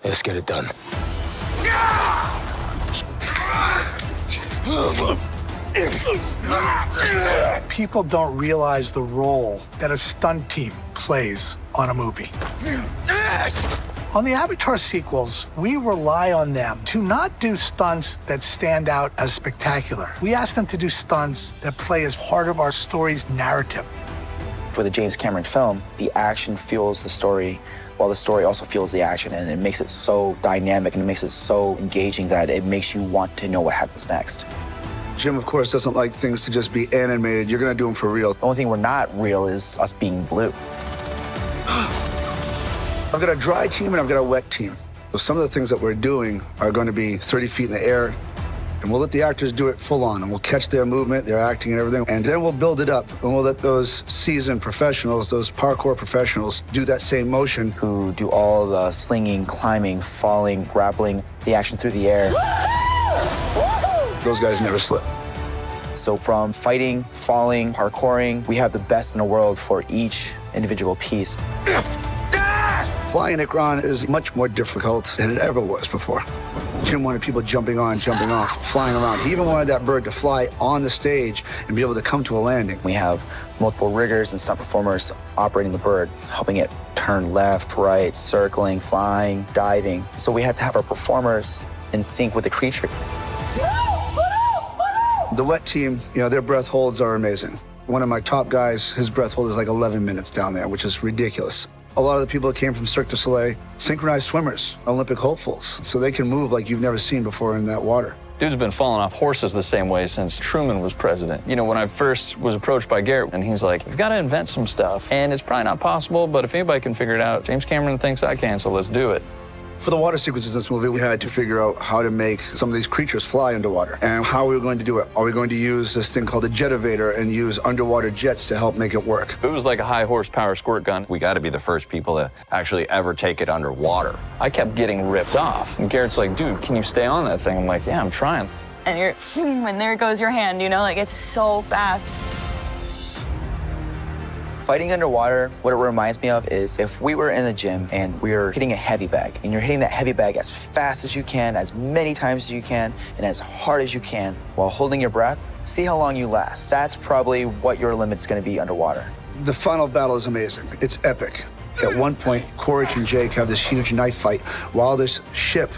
Let's get it done. People don't realize the role that a stunt team plays on a movie. On the Avatar sequels, we rely on them to not do stunts that stand out as spectacular. We ask them to do stunts that play as part of our story's narrative. For the James Cameron film, the action fuels the story, while the story also fuels the action, and it makes it so dynamic and it makes it so engaging that it makes you want to know what happens next. Jim, of course, doesn't like things to just be animated. You're gonna do them for real. The only thing we're not real is us being blue. I've got a dry team and I've got a wet team. So some of the things that we're doing are going to be 30 feet in the air, and we'll let the actors do it full on, and we'll catch their movement, their acting and everything, and then we'll build it up, and we'll let those seasoned professionals, those parkour professionals, do that same motion. Who do all the slinging, climbing, falling, grappling, the action through the air. Those guys never slip. So from fighting, falling, parkouring, we have the best in the world for each individual piece. Flying at ground is much more difficult than it ever was before. Jim wanted people jumping on, jumping off, flying around. He even wanted that bird to fly on the stage and be able to come to a landing. We have multiple riggers and stunt performers operating the bird, helping it turn left, right, circling, flying, diving. So we had to have our performers in sync with the creature. The wet team, you know, their breath holds are amazing. One of my top guys, his breath hold is like 11 minutes down there, which is ridiculous. A lot of the people that came from Cirque du Soleil, synchronized swimmers, Olympic hopefuls, so they can move like you've never seen before in that water. Dude's been falling off horses the same way since Truman was president. You know, when I first was approached by Garrett, and he's like, you've got to invent some stuff, and it's probably not possible, but if anybody can figure it out, James Cameron thinks I can, so let's do it. For the water sequences in this movie, we had to figure out how to make some of these creatures fly underwater and how we were going to do it. Are we going to use this thing called a jetovator and use underwater jets to help make it work? It was like a high horsepower squirt gun. We got to be the first people to actually ever take it underwater. I kept getting ripped off, and Garrett's like, dude, can you stay on that thing? I'm like, yeah, I'm trying. And you're, and there goes your hand, you know, like it's so fast. Fighting underwater, what it reminds me of is if we were in the gym and we were hitting a heavy bag, and you're hitting that heavy bag as fast as you can, as many times as you can, and as hard as you can, while holding your breath, see how long you last. That's probably what your limit's gonna be underwater. The final battle is amazing. It's epic. At one point, Quaritch and Jake have this huge knife fight while this ship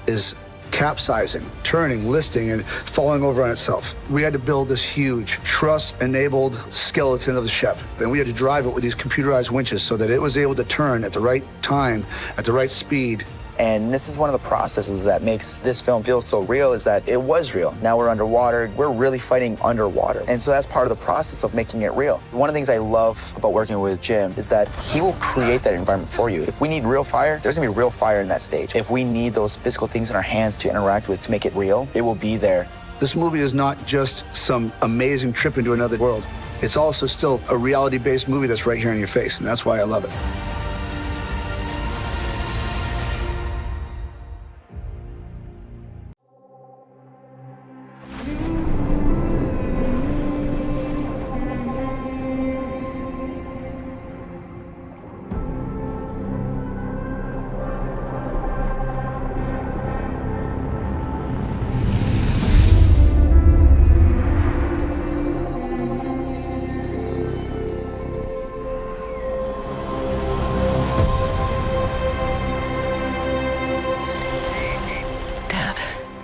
is capsizing, turning, listing, and falling over on itself. We had to build this huge truss-enabled skeleton of the ship, and we had to drive it with these computerized winches so that it was able to turn at the right time, at the right speed. And this is one of the processes that makes this film feel so real, is that it was real. Now we're underwater, we're really fighting underwater. And so that's part of the process of making it real. One of the things I love about working with Jim is that he will create that environment for you. If we need real fire, there's gonna be real fire in that stage. If we need those physical things in our hands to interact with to make it real, it will be there. This movie is not just some amazing trip into another world. It's also still a reality-based movie that's right here in your face, and that's why I love it.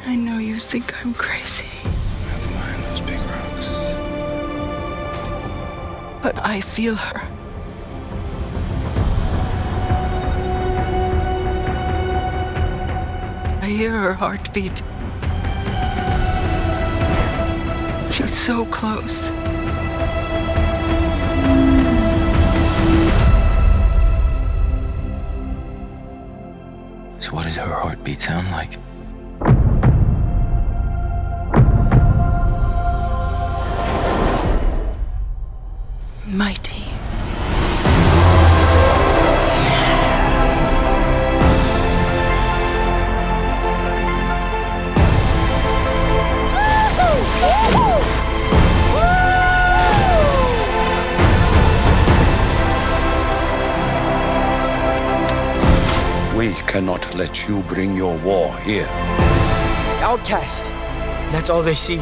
I know you think I'm crazy. Never mind those big rocks. But I feel her. I hear her heartbeat. She's so close. So what does her heartbeat sound like? Mighty. We cannot let you bring your war here. Outcast. That's all they see.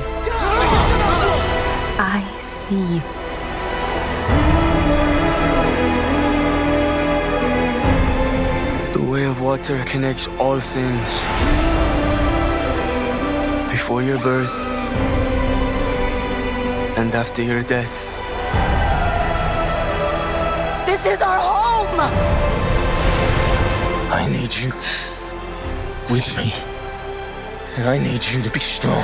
I see you. The way of water connects all things. Before your birth and after your death. This is our home! I need you with me. And I need you to be strong.